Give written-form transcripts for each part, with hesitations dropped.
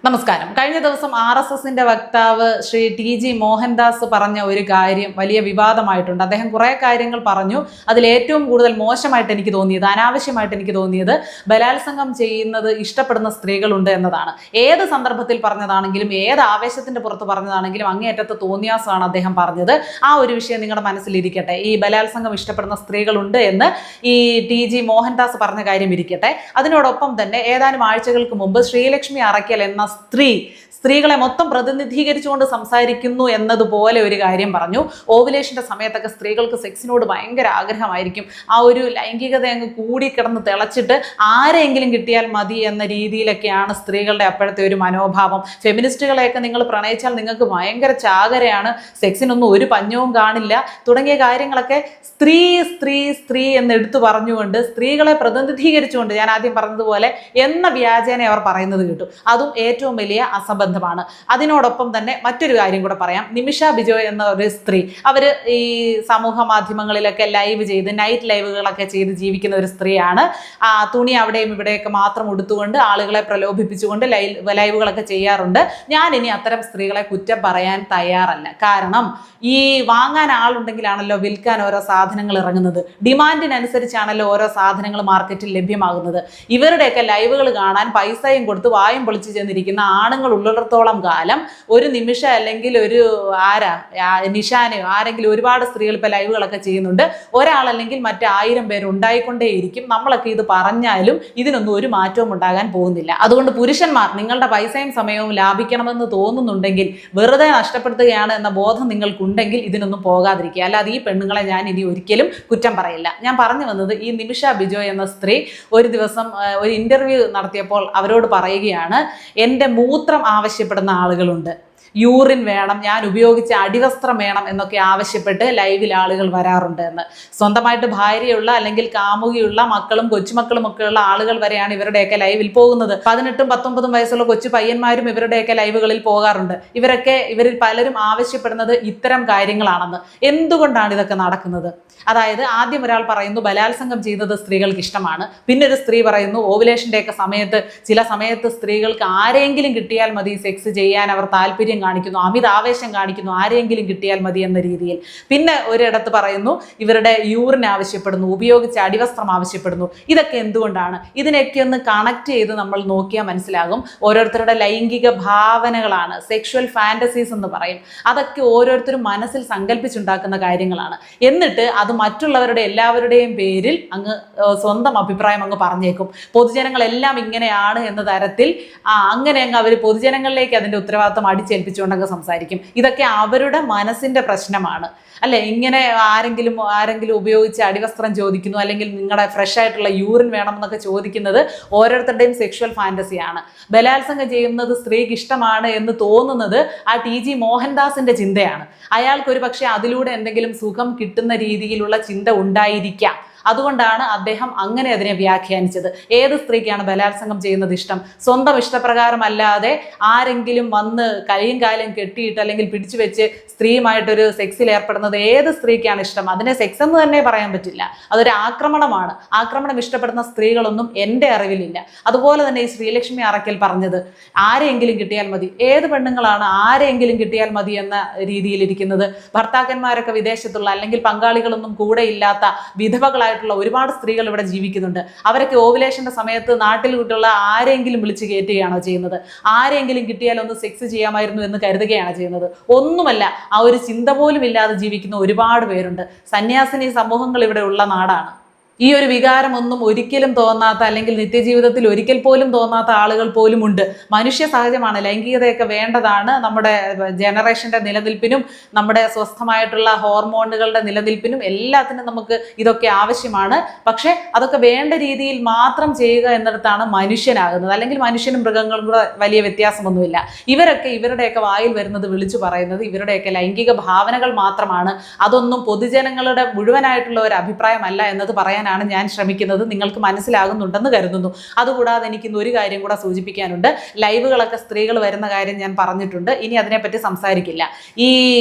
നമസ്കാരം. കഴിഞ്ഞ ദിവസം RSSന്റെ വക്താവ് ശ്രീ TG മോഹൻദാസ് പറഞ്ഞ ഒരു കാര്യം വലിയ വിവാദമായിട്ടുണ്ട്. അദ്ദേഹം കുറേ കാര്യങ്ങൾ പറഞ്ഞു. അതിൽ ഏറ്റവും കൂടുതൽ മോശമായിട്ട് എനിക്ക് തോന്നിയത്, അനാവശ്യമായിട്ട് എനിക്ക് തോന്നിയത്, ബലാത്സംഗം ചെയ്യുന്നത് ഇഷ്ടപ്പെടുന്ന സ്ത്രീകളുണ്ട് എന്നതാണ്. ഏത് സന്ദർഭത്തിൽ പറഞ്ഞതാണെങ്കിലും ഏത് ആവേശത്തിന്റെ പുറത്ത് പറഞ്ഞതാണെങ്കിലും അങ്ങേയറ്റത്ത് തോന്നിയാസമാണ് അദ്ദേഹം പറഞ്ഞത്. ആ ഒരു വിഷയം നിങ്ങളുടെ മനസ്സിലിരിക്കട്ടെ. ഈ ബലാത്സംഗം ഇഷ്ടപ്പെടുന്ന സ്ത്രീകളുണ്ട് എന്ന് ഈ TG മോഹൻദാസ് പറഞ്ഞ കാര്യം ഇരിക്കട്ടെ. അതിനോടൊപ്പം തന്നെ ഏതാനും ആഴ്ചകൾക്ക് മുമ്പ് ശ്രീലക്ഷ്മി അറയ്ക്കൽ എന്ന സ്ത്രീകളെ മൊത്തം പ്രതിനിധീകരിച്ചുകൊണ്ട് സംസാരിക്കുന്നു എന്നതുപോലെ ഒരു കാര്യം പറഞ്ഞു. ഓവുലേഷന്റെ സമയത്തൊക്കെ സ്ത്രീകൾക്ക് സെക്സിനോട് ഭയങ്കര ആഗ്രഹമായിരിക്കും. ആ ഒരു ലൈംഗികത അങ്ങ് കൂടിക്കിടന്ന് തിളച്ചിട്ട് ആരെങ്കിലും കിട്ടിയാൽ മതി എന്ന രീതിയിലൊക്കെയാണ് സ്ത്രീകളുടെ അപ്പോഴത്തെ ഒരു മനോഭാവം. ഫെമിനിസ്റ്റുകളെയൊക്കെ നിങ്ങൾ പ്രണയിച്ചാൽ നിങ്ങൾക്ക് ഭയങ്കര ചാകരയാണ്, സെക്സിനൊന്നും ഒരു പഞ്ഞവും കാണില്ല തുടങ്ങിയ കാര്യങ്ങളൊക്കെ സ്ത്രീ സ്ത്രീ സ്ത്രീ എന്ന് എടുത്തു പറഞ്ഞുകൊണ്ട് സ്ത്രീകളെ പ്രതിനിധീകരിച്ചുകൊണ്ട് ഞാൻ ആദ്യം പറഞ്ഞതുപോലെ എന്ന വ്യാജേന അവർ പറയുന്നത് കേട്ടു. അതും ഏറ്റവും വലിയ അസംബന്ധമാണ്. അതിനോടൊപ്പം തന്നെ മറ്റൊരു കാര്യം കൂടെ പറയാം. നിമിഷ ബിജോയ് എന്ന ഒരു സ്ത്രീ, അവര് ഈ സമൂഹ മാധ്യമങ്ങളിലൊക്കെ ലൈവ് ചെയ്ത് നൈറ്റ് ലൈവുകളൊക്കെ ചെയ്ത് ജീവിക്കുന്ന ഒരു സ്ത്രീയാണ്. തുണി അവിടെയും ഇവിടെയൊക്കെ മാത്രം ഉടുത്തുകൊണ്ട് ആളുകളെ പ്രലോഭിപ്പിച്ചുകൊണ്ട് ലൈവുകളൊക്കെ ചെയ്യാറുണ്ട്. ഞാൻ ഇനി അത്തരം സ്ത്രീകളെ കുറ്റം പറയാൻ തയ്യാറല്ല. കാരണം ഈ വാങ്ങാൻ ആളുണ്ടെങ്കിലാണല്ലോ വിൽക്കാൻ ഓരോ സാധനങ്ങൾ ഇറങ്ങുന്നത്. ഡിമാൻഡിനനുസരിച്ചാണല്ലോ ഓരോ സാധനങ്ങൾ മാർക്കറ്റിൽ ലഭ്യമാകുന്നത്. ഇവരുടെയൊക്കെ ലൈവുകൾ കാണാൻ പൈസയും കൊടുത്ത് വായും പൊളിച്ച് ചെന്നിരിക്കുന്ന ആണുങ്ങൾ ഉള്ളിടത്തോളം കാലം ഒരു നിമിഷം അല്ലെങ്കിൽ ഒരു നിഷാനയോ ആരെങ്കിലും ഒരുപാട് സ്ത്രീകൾ ഇപ്പൊ ലൈവുകളൊക്കെ ചെയ്യുന്നുണ്ട്. ഒരാളല്ലെങ്കിൽ മറ്റ്1000 പേര് ഉണ്ടായിക്കൊണ്ടേയിരിക്കും. നമ്മളൊക്കെ ഇത് പറഞ്ഞാലും ഇതിനൊന്നും ഒരു മാറ്റവും ഉണ്ടാകാൻ പോകുന്നില്ല. അതുകൊണ്ട് പുരുഷന്മാർ നിങ്ങളുടെ പൈസയും സമയവും ലാഭിക്കണമെന്ന് തോന്നുന്നുണ്ടെങ്കിൽ, വെറുതെ നഷ്ടപ്പെടുത്തുകയാണ് എന്ന ബോധം നിങ്ങൾക്കുണ്ടെങ്കിൽ ഇതിനൊന്നും പോകാതിരിക്കുക. അല്ലാതെ ഈ പെണ്ണുങ്ങളെ ഞാൻ ഇനി ഒരിക്കലും കുറ്റം പറയില്ല. ഞാൻ പറഞ്ഞു വന്നത്, ഈ നിമിഷ ബിജോയ് എന്ന സ്ത്രീ ഒരു ദിവസം ഒരു ഇന്റർവ്യൂ നടത്തിയപ്പോൾ അവരോട് പറയുകയാണ്, എൻ്റെ മൂത്രം ആവശ്യപ്പെടുന്ന ആളുകളുണ്ട്, യൂറിൻ വേണം, ഞാൻ ഉപയോഗിച്ച അടിവസ്ത്രം വേണം എന്നൊക്കെ ആവശ്യപ്പെട്ട് ലൈവിൽ ആളുകൾ വരാറുണ്ട് എന്ന്. സ്വന്തമായിട്ട് ഭാര്യയുള്ള അല്ലെങ്കിൽ കാമുകിയുള്ള മക്കളും കൊച്ചുമക്കളും ഒക്കെയുള്ള ആളുകൾ വരെയാണ് ഇവരുടെയൊക്കെ ലൈവിൽ പോകുന്നത്. 18ഉം 19ഉം വയസ്സുള്ള കൊച്ചു പയ്യന്മാരും ഇവരുടെയൊക്കെ ലൈവുകളിൽ പോകാറുണ്ട്. ഇവരിൽ പലരും ആവശ്യപ്പെടുന്നത് ഇത്തരം കാര്യങ്ങളാണെന്ന്. എന്തുകൊണ്ടാണ് ഇതൊക്കെ നടക്കുന്നത്? അതായത് ആദ്യം ഒരാൾ പറയുന്നു ബലാത്സംഗം ചെയ്യുന്നത് സ്ത്രീകൾക്ക് ഇഷ്ടമാണ്. പിന്നെ ഒരു സ്ത്രീ പറയുന്നു ഓവുലേഷൻ്റെ ഒക്കെ സമയത്ത് ചില സമയത്ത് സ്ത്രീകൾക്ക് ആരെങ്കിലും കിട്ടിയാൽ മതി സെക്സ് ചെയ്യാൻ അവർ താല്പര്യം കാണിക്കുന്നു, അമിതാവേശം കാണിക്കുന്നു, ആരെങ്കിലും കിട്ടിയാൽ മതി എന്ന രീതിയിൽ. പിന്നെ ഒരിടത്ത് പറയുന്നു ഇവരുടെ യൂറിൻ ആവശ്യപ്പെടുന്നു, ഉപയോഗിച്ച അടിവസ്ത്രം ആവശ്യപ്പെടുന്നു. ഇതൊക്കെ എന്തുകൊണ്ടാണ്? ഇതിനൊക്കെ ഒന്ന് കണക്ട് ചെയ്ത് നമ്മൾ നോക്കിയാൽ മനസ്സിലാകും. ഓരോരുത്തരുടെ ലൈംഗിക ഭാവനകളാണ്, സെക്ഷുവൽ ഫാന്റസീസ് എന്ന് പറയും. അതൊക്കെ ഓരോരുത്തരും മനസ്സിൽ സങ്കല്പിച്ചുണ്ടാക്കുന്ന കാര്യങ്ങളാണ്. എന്നിട്ട് അത് മറ്റുള്ളവരുടെ എല്ലാവരുടെയും പേരിൽ അങ്ങ് സ്വന്തം അഭിപ്രായം അങ്ങ് പറഞ്ഞേക്കും. പൊതുജനങ്ങളെല്ലാം ഇങ്ങനെയാണ് എന്ന തരത്തിൽ അങ്ങനെ അങ്ങ് അവർ പൊതുജനങ്ങളിലേക്ക് അതിൻ്റെ ഉത്തരവാദിത്വം അടിച്ചേൽപ്പിച്ചുകൊണ്ടങ്ങ് സംസാരിക്കും. ഇതൊക്കെ അവരുടെ മനസ്സിൻ്റെ പ്രശ്നമാണ് അല്ലെ. ഇങ്ങനെ ആരെങ്കിലും ഉപയോഗിച്ച് അടിവസ്ത്രം ചോദിക്കുന്നു, അല്ലെങ്കിൽ നിങ്ങളുടെ ഫ്രഷ് ആയിട്ടുള്ള യൂറിൻ വേണം എന്നൊക്കെ ചോദിക്കുന്നത് ഓരോരുത്തരുടെയും സെക്ഷുവൽ ഫാന്റസിയാണ്. ബലാത്സംഗം ചെയ്യുന്നത് സ്ത്രീക്ക് ഇഷ്ടമാണ് എന്ന് തോന്നുന്നത് ആ TG മോഹൻദാസിന്റെ ചിന്തയാണ്. അയാൾക്ക് ഒരു പക്ഷേ അതിലൂടെ എന്തെങ്കിലും സുഖം കിട്ടുന്ന രീതിയിലുള്ള ചിന്ത ഉണ്ടായിരിക്കാം. അതുകൊണ്ടാണ് അദ്ദേഹം അങ്ങനെ അതിനെ വ്യാഖ്യാനിച്ചത്. ഏത് സ്ത്രീക്കാണ് ബലാത്സംഗം ചെയ്യുന്നത് ഇഷ്ടം? സ്വന്തം ഇഷ്ടപ്രകാരമല്ലാതെ ആരെങ്കിലും വന്ന് കൈയും കാലും കെട്ടിയിട്ട് അല്ലെങ്കിൽ പിടിച്ചു വെച്ച് സ്ത്രീയുമായിട്ടൊരു സെക്സിൽ ഏർപ്പെടുന്നത് ഏത് സ്ത്രീക്കാണ് ഇഷ്ടം? അതിനെ സെക്സ് എന്ന് തന്നെ പറയാൻ പറ്റില്ല, അതൊരു ആക്രമണമാണ്. ആക്രമണം ഇഷ്ടപ്പെടുന്ന സ്ത്രീകളൊന്നും എൻ്റെ അറിവിലില്ല. അതുപോലെ തന്നെ ഈ ശ്രീലക്ഷ്മി അറയ്ക്കൽ പറഞ്ഞത് ആരെങ്കിലും കിട്ടിയാൽ മതി. ഏത് പെണ്ണുങ്ങളാണ് ആരെങ്കിലും കിട്ടിയാൽ മതി എന്ന രീതിയിലിരിക്കുന്നത്? ഭർത്താക്കന്മാരൊക്കെ വിദേശത്തുള്ള അല്ലെങ്കിൽ പങ്കാളികളൊന്നും കൂടെ ഇല്ലാത്ത വിധവകളായ ഒരുപാട് സ്ത്രീകൾ ഇവിടെ ജീവിക്കുന്നുണ്ട്. അവരൊക്കെ ഓവുലേഷന്റെ സമയത്ത് നാട്ടിൽ കിട്ടുള്ള ആരെങ്കിലും വിളിച്ച് കയറ്റുകയാണോ ചെയ്യുന്നത്? ആരെങ്കിലും കിട്ടിയാൽ ഒന്ന് സെക്സ് ചെയ്യാമായിരുന്നു എന്ന് കരുതുകയാണ് ചെയ്യുന്നത്? ഒന്നുമല്ല. ആ ഒരു ചിന്ത പോലും ഇല്ലാതെ ജീവിക്കുന്ന ഒരുപാട് പേരുണ്ട്. സന്യാസിനി സമൂഹങ്ങൾ ഇവിടെ ഉള്ള നാടാണ്. ഈ ഒരു വികാരമൊന്നും ഒരിക്കലും തോന്നാത്ത, അല്ലെങ്കിൽ നിത്യജീവിതത്തിൽ ഒരിക്കൽ പോലും തോന്നാത്ത ആളുകൾ പോലും ഉണ്ട്. മനുഷ്യ സഹജമാണ്. ലൈംഗികതയൊക്കെ വേണ്ടതാണ്. നമ്മുടെ ജനറേഷന്റെ നിലനിൽപ്പിനും നമ്മുടെ സ്വസ്ഥമായിട്ടുള്ള ഹോർമോണുകളുടെ നിലനിൽപ്പിനും എല്ലാത്തിനും നമുക്ക് ഇതൊക്കെ ആവശ്യമാണ്. പക്ഷെ അതൊക്കെ വേണ്ട രീതിയിൽ മാത്രം ചെയ്യുക എന്നിടത്താണ് മനുഷ്യനാകുന്നത്. അല്ലെങ്കിൽ മനുഷ്യനും മൃഗങ്ങളും കൂടെ വലിയ വ്യത്യാസമൊന്നുമില്ല. ഇവരുടെയൊക്കെ വായിൽ വരുന്നത് വിളിച്ചു പറയുന്നത് ഇവരുടെയൊക്കെ ലൈംഗിക ഭാവനകൾ മാത്രമാണ്. അതൊന്നും പൊതുജനങ്ങളുടെ മുഴുവനായിട്ടുള്ള ഒരു അഭിപ്രായമല്ല എന്നത് പറയാൻ ഞാൻ ശ്രമിക്കുന്നത്. നിങ്ങൾക്ക് മനസ്സിലാകുന്നുണ്ടെന്ന് കരുതുന്നു. അതുകൂടാതെ എനിക്ക് ഇന്ന് ഒരു കാര്യം കൂടെ സൂചിപ്പിക്കാനുണ്ട്. ലൈവുകളൊക്കെ സ്ത്രീകൾ വരുന്ന കാര്യം ഞാൻ പറഞ്ഞിട്ടുണ്ട്. ഇനി അതിനെപ്പറ്റി സംസാരിക്കില്ല. ഈ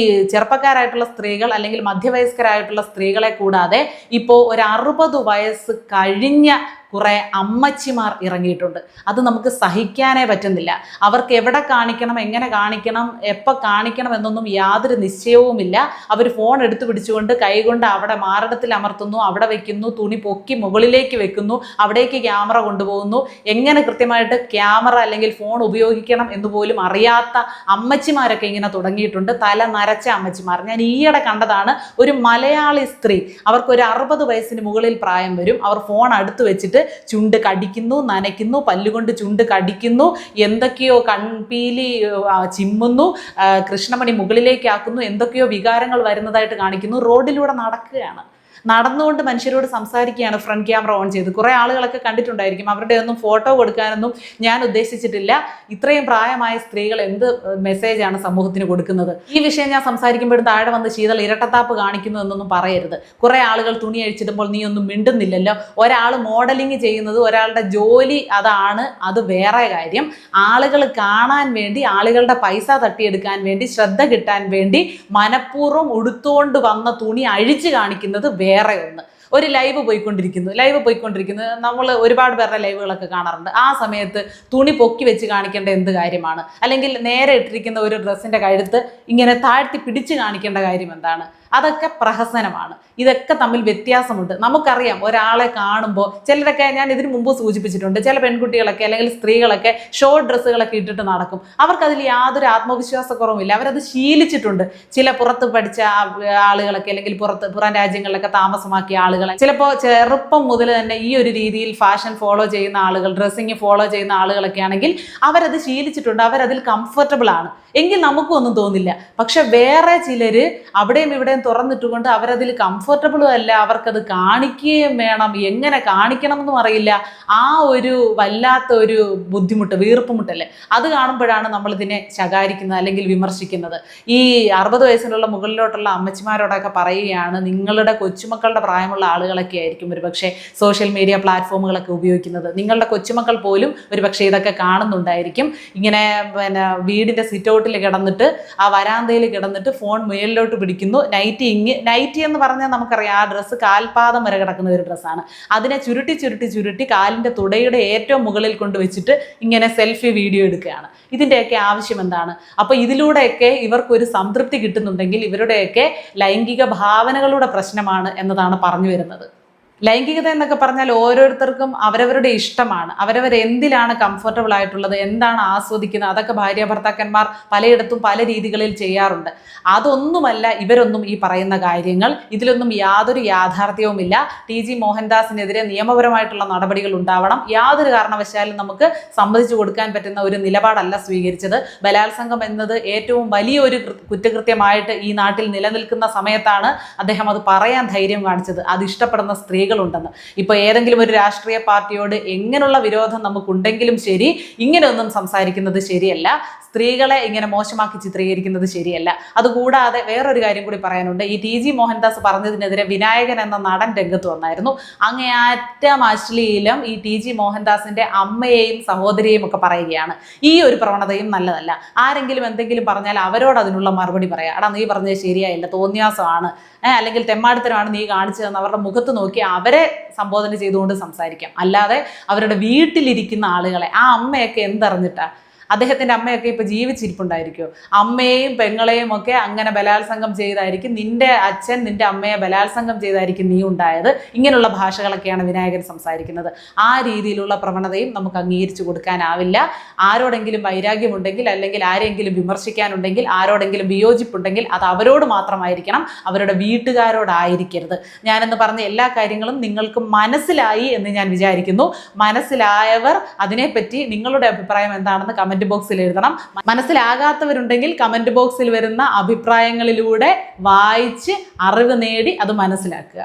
ചെറുപ്പക്കാരായിട്ടുള്ള സ്ത്രീകൾ അല്ലെങ്കിൽ മധ്യവയസ്കരായിട്ടുള്ള സ്ത്രീകളെ കൂടാതെ ഇപ്പോൾ ഒരു 60 വയസ്സ് കഴിഞ്ഞ കുറേ അമ്മച്ചിമാർ ഇറങ്ങിയിട്ടുണ്ട്. അത് നമുക്ക് സഹിക്കാനേ പറ്റുന്നില്ല. അവർക്ക് എവിടെ കാണിക്കണം, എങ്ങനെ കാണിക്കണം, എപ്പോൾ കാണിക്കണം എന്നൊന്നും യാതൊരു നിശ്ചയവുമില്ല. അവർ ഫോൺ എടുത്തു പിടിച്ചുകൊണ്ട് കൈകൊണ്ട് അവിടെ മാറിടത്തിൽ അമർത്തുന്നു, അവിടെ വെക്കുന്നു, തുണി പൊക്കി മുകളിലേക്ക് വെക്കുന്നു, അവിടേക്ക് ക്യാമറ കൊണ്ടുപോകുന്നു. എങ്ങനെ കൃത്യമായിട്ട് ക്യാമറ അല്ലെങ്കിൽ ഫോൺ ഉപയോഗിക്കണം എന്ന് പോലും അറിയാത്ത അമ്മച്ചിമാരൊക്കെ ഇങ്ങനെ തുടങ്ങിയിട്ടുണ്ട്. തല നരച്ച അമ്മച്ചിമാർ. ഞാൻ ഈയിടെ കണ്ടതാണ് ഒരു മലയാളി സ്ത്രീ, അവർക്കൊരു 60 വയസ്സിന് മുകളിൽ പ്രായം വരും. അവർ ഫോൺ അടുത്ത് വെച്ചിട്ട് ചുണ്ട് കടിക്കുന്നു, നനയ്ക്കുന്നു, പല്ലുകൊണ്ട് ചുണ്ട് കടിക്കുന്നു, എന്തൊക്കെയോ കൺപീലി ചിമ്മുന്നു, കൃഷ്ണമണി മുകളിലേക്ക് ആക്കുന്നു, എന്തൊക്കെയോ വികാരങ്ങൾ വരുന്നതായിട്ട് കാണിക്കുന്നു. റോഡിലൂടെ നടക്കുകയാണ്, നടന്നുകൊണ്ട് മനുഷ്യരോട് സംസാരിക്കുകയാണ്, ഫ്രണ്ട് ക്യാമറ ഓൺ ചെയ്ത്. കുറേ ആളുകളൊക്കെ കണ്ടിട്ടുണ്ടായിരിക്കും. അവരുടെ ഒന്നും ഫോട്ടോ കൊടുക്കാനൊന്നും ഞാൻ ഉദ്ദേശിച്ചിട്ടില്ല. ഇത്രയും പ്രായമായ സ്ത്രീകൾ എന്ത് മെസ്സേജാണ് സമൂഹത്തിന് കൊടുക്കുന്നത്? ഈ വിഷയം ഞാൻ സംസാരിക്കുമ്പോഴും താഴെ വന്ന് ശീതൾ ഇരട്ടത്താപ്പ് കാണിക്കുന്നു എന്നൊന്നും പറയരുത്. കുറേ ആളുകൾ തുണി അഴിച്ചിടുമ്പോൾ നീ ഒന്നും മിണ്ടുന്നില്ലല്ലോ. ഒരാൾ മോഡലിംഗ് ചെയ്യുന്നത് ഒരാളുടെ ജോലി അതാണ്, അത് വേറെ കാര്യം. ആളുകൾ കാണാൻ വേണ്ടി, ആളുകളുടെ പൈസ തട്ടിയെടുക്കാൻ വേണ്ടി, ശ്രദ്ധ കിട്ടാൻ വേണ്ടി മനഃപൂർവ്വം ഉടുത്തുകൊണ്ട് വന്ന തുണി അഴിച്ചു കാണിക്കുന്നത് വേറെ ഒന്ന്. ഒരു ലൈവ് പോയിക്കൊണ്ടിരിക്കുന്നു നമ്മൾ ഒരുപാട് പേരുടെ ലൈവുകളൊക്കെ കാണാറുണ്ട്. ആ സമയത്ത് തുണി പൊക്കി വെച്ച് കാണിക്കേണ്ട എന്ത് കാര്യമാണ്? അല്ലെങ്കിൽ നേരെ ഇട്ടിരിക്കുന്ന ഒരു ഡ്രസ്സിൻ്റെ കഴുത്ത് ഇങ്ങനെ താഴ്ത്തി പിടിച്ച് കാണിക്കേണ്ട കാര്യം എന്താണ്? അതൊക്കെ പ്രഹസനമാണ്. ഇതൊക്കെ തമ്മിൽ വ്യത്യാസമുണ്ട്. നമുക്കറിയാം, ഒരാളെ കാണുമ്പോൾ ചിലരൊക്കെ, ഞാൻ ഇതിനു മുമ്പ് സൂചിപ്പിച്ചിട്ടുണ്ട്, ചില പെൺകുട്ടികളൊക്കെ അല്ലെങ്കിൽ സ്ത്രീകളൊക്കെ ഷോർട്ട് ഡ്രസ്സുകളൊക്കെ ഇട്ടിട്ട് നടക്കും. അവർക്കതിൽ യാതൊരു ആത്മവിശ്വാസക്കുറവുമില്ല. അവരത് ശീലിച്ചിട്ടുണ്ട്. ചില പുറത്ത് പഠിച്ച ആളുകളൊക്കെ അല്ലെങ്കിൽ പുറം രാജ്യങ്ങളിലൊക്കെ താമസമാക്കിയ ആളുകളെ, ചിലപ്പോൾ ചെറുപ്പം മുതൽ തന്നെ ഈ ഒരു രീതിയിൽ ഫാഷൻ ഫോളോ ചെയ്യുന്ന ആളുകൾ, ഡ്രസ്സിങ് ഫോളോ ചെയ്യുന്ന ആളുകളൊക്കെ ആണെങ്കിൽ അവരത് ശീലിച്ചിട്ടുണ്ട്, അവരതിൽ കംഫർട്ടബിൾ ആണ്. എങ്കിൽ നമുക്കും ഒന്നും തോന്നില്ല. പക്ഷെ വേറെ ചിലർ അവിടെയും ഇവിടെയും തുറന്നിട്ടുകൊണ്ട് അവരതിൽ കംഫർട്ടബിളും അല്ല, അവർക്കത് കാണിക്കുകയും വേണം, എങ്ങനെ കാണിക്കണം എന്നും അറിയില്ല. ആ ഒരു വല്ലാത്ത ഒരു ബുദ്ധിമുട്ട്, വീർപ്പുമുട്ടല്ലേ, അത് കാണുമ്പോഴാണ് നമ്മളിതിനെ ശകാരിക്കുന്നത് അല്ലെങ്കിൽ വിമർശിക്കുന്നത്. ഈ 60 വയസ്സിനുള്ള മുകളിലോട്ടുള്ള അമ്മച്ചിമാരോടൊക്കെ പറയുകയാണ്, നിങ്ങളുടെ കൊച്ചുമക്കളുടെ പ്രായമുള്ള ആളുകളൊക്കെ ആയിരിക്കും ഒരുപക്ഷെ സോഷ്യൽ മീഡിയ പ്ലാറ്റ്ഫോമുകളൊക്കെ ഉപയോഗിക്കുന്നത്. നിങ്ങളുടെ കൊച്ചുമക്കൾ പോലും ഒരുപക്ഷെ ഇതൊക്കെ കാണുന്നുണ്ടായിരിക്കും. ഇങ്ങനെ വീടിൻ്റെ സിറ്റൗട്ടിൽ കിടന്നിട്ട്, ആ വരാന്തയിൽ കിടന്നിട്ട് ഫോൺ മേലിലോട്ട് പിടിക്കുന്നു. നൈറ്റി എന്ന് പറഞ്ഞാൽ നമുക്കറിയാം, ആ ഡ്രസ്സ് കാൽപാദം വരെ കിടക്കുന്ന ഒരു ഡ്രസ്സാണ്. അതിനെ ചുരുട്ടി കാലിൻ്റെ തുടയുടെ ഏറ്റവും മുകളിൽ കൊണ്ടുവച്ചിട്ട് ഇങ്ങനെ സെൽഫി വീഡിയോ എടുക്കുകയാണ്. ഇതിൻ്റെയൊക്കെ ആവശ്യം എന്താണ്? അപ്പോൾ ഇതിലൂടെയൊക്കെ ഇവർക്കൊരു സംതൃപ്തി കിട്ടുന്നുണ്ടെങ്കിൽ ഇവരുടെയൊക്കെ ലൈംഗിക ഭാവനകളുടെ പ്രശ്നമാണ് എന്നതാണ് പറഞ്ഞു വരുന്നത്. ലൈംഗികത എന്നൊക്കെ പറഞ്ഞാൽ ഓരോരുത്തർക്കും അവരവരുടെ ഇഷ്ടമാണ്. അവരവരെന്തിലാണ് കംഫർട്ടബിൾ ആയിട്ടുള്ളത്, എന്താണ് ആസ്വദിക്കുന്നത്, അതൊക്കെ ഭാര്യ ഭർത്താക്കന്മാർ പലയിടത്തും പല രീതികളിൽ ചെയ്യാറുണ്ട്. അതൊന്നുമല്ല ഇവരൊന്നും ഈ പറയുന്ന കാര്യങ്ങൾ. ഇതിലൊന്നും യാതൊരു യാഥാർത്ഥ്യവുമില്ല. TG മോഹൻദാസിനെതിരെ നിയമപരമായിട്ടുള്ള നടപടികൾ ഉണ്ടാവണം. യാതൊരു കാരണവശാലും നമുക്ക് സമ്മതിച്ചു കൊടുക്കാൻ പറ്റുന്ന ഒരു നിലപാടല്ല സ്വീകരിച്ചത്. ബലാത്സംഗം എന്നത് ഏറ്റവും വലിയൊരു കുറ്റകൃത്യമായിട്ട് ഈ നാട്ടിൽ നിലനിൽക്കുന്ന സമയത്താണ് അദ്ദേഹം അത് പറയാൻ ധൈര്യം കാണിച്ചത്. അത് ഇഷ്ടപ്പെടുന്ന സ്ത്രീകളുണ്ടെന്ന്. ഇപ്പോൾ ഏതെങ്കിലും ഒരു രാഷ്ട്രീയ പാർട്ടിയോട് എങ്ങനെയുള്ള വിരോധം നമുക്കുണ്ടെങ്കിലും ശരി, ഇങ്ങനെയൊന്നും സംസാരിക്കുന്നത് ശരിയല്ല. സ്ത്രീകളെ ഇങ്ങനെ മോശമാക്കി ചിത്രീകരിക്കുന്നത് ശരിയല്ല. അതുകൂടാതെ വേറൊരു കാര്യം കൂടി പറയാനുണ്ട്. ഈ TG മോഹൻദാസ് പറഞ്ഞതിനെതിരെ വിനായകൻ എന്ന നടൻ രംഗത്ത് വന്നായിരുന്നു. അങ്ങേയറ്റം അശ്ലീലം ഈ TG മോഹൻദാസിന്റെ അമ്മയെയും സഹോദരിയെയും ഒക്കെ പറയുകയാണ്. ഈ ഒരു പ്രവണതയും നല്ലതല്ല. ആരെങ്കിലും എന്തെങ്കിലും പറഞ്ഞാൽ അവരോട് അതിനുള്ള മറുപടി പറയാം. എടാ, നീ പറഞ്ഞത് ശരിയായില്ല, തോന്നിയാസമാണ്, അല്ലെങ്കിൽ തെമ്മാടിത്തരമാണ് നീ കാണിച്ചതെന്ന് അവരുടെ മുഖത്ത് നോക്കി അവരെ സംബോധന ചെയ്തുകൊണ്ട് സംസാരിക്കാം. അല്ലാതെ അവരുടെ വീട്ടിലിരിക്കുന്ന ആളുകളെ, ആ അമ്മയൊക്കെ എന്തറിഞ്ഞിട്ടാ? അദ്ദേഹത്തിൻ്റെ അമ്മയൊക്കെ ഇപ്പോൾ ജീവിച്ചിരിപ്പുണ്ടായിരിക്കുമോ? അമ്മയെയും പെങ്ങളെയും ഒക്കെ അങ്ങനെ ബലാത്സംഗം ചെയ്തായിരിക്കും നിന്റെ അച്ഛൻ, നിന്റെ അമ്മയെ ബലാത്സംഗം ചെയ്തായിരിക്കും നീ ഉണ്ടായത്. ഇങ്ങനെയുള്ള ഭാഷകളൊക്കെയാണ് വിനായകൻ സംസാരിക്കുന്നത്. ആ രീതിയിലുള്ള പ്രവണതയും നമുക്ക് അംഗീകരിച്ചു കൊടുക്കാനാവില്ല. ആരോടെങ്കിലും വൈരാഗ്യമുണ്ടെങ്കിൽ, അല്ലെങ്കിൽ ആരെങ്കിലും വിമർശിക്കാനുണ്ടെങ്കിൽ, ആരോടെങ്കിലും വിയോജിപ്പുണ്ടെങ്കിൽ അത് അവരോട് മാത്രമായിരിക്കണം, അവരുടെ വീട്ടുകാരോടായിരിക്കരുത്. ഞാനെന്ന് പറഞ്ഞ എല്ലാ കാര്യങ്ങളും നിങ്ങൾക്ക് മനസ്സിലായി എന്ന് ഞാൻ വിചാരിക്കുന്നു. മനസ്സിലായവർ അതിനെപ്പറ്റി നിങ്ങളുടെ അഭിപ്രായം എന്താണെന്ന് കമൻറ്റ് ബോക്സിൽ എഴുതണം. മനസ്സിലാകാത്തവരുണ്ടെങ്കിൽ കമൻറ്റ് ബോക്സിൽ വരുന്ന അഭിപ്രായങ്ങളിലൂടെ വായിച്ച് അറിവ് നേടി അത് മനസ്സിലാക്കുക.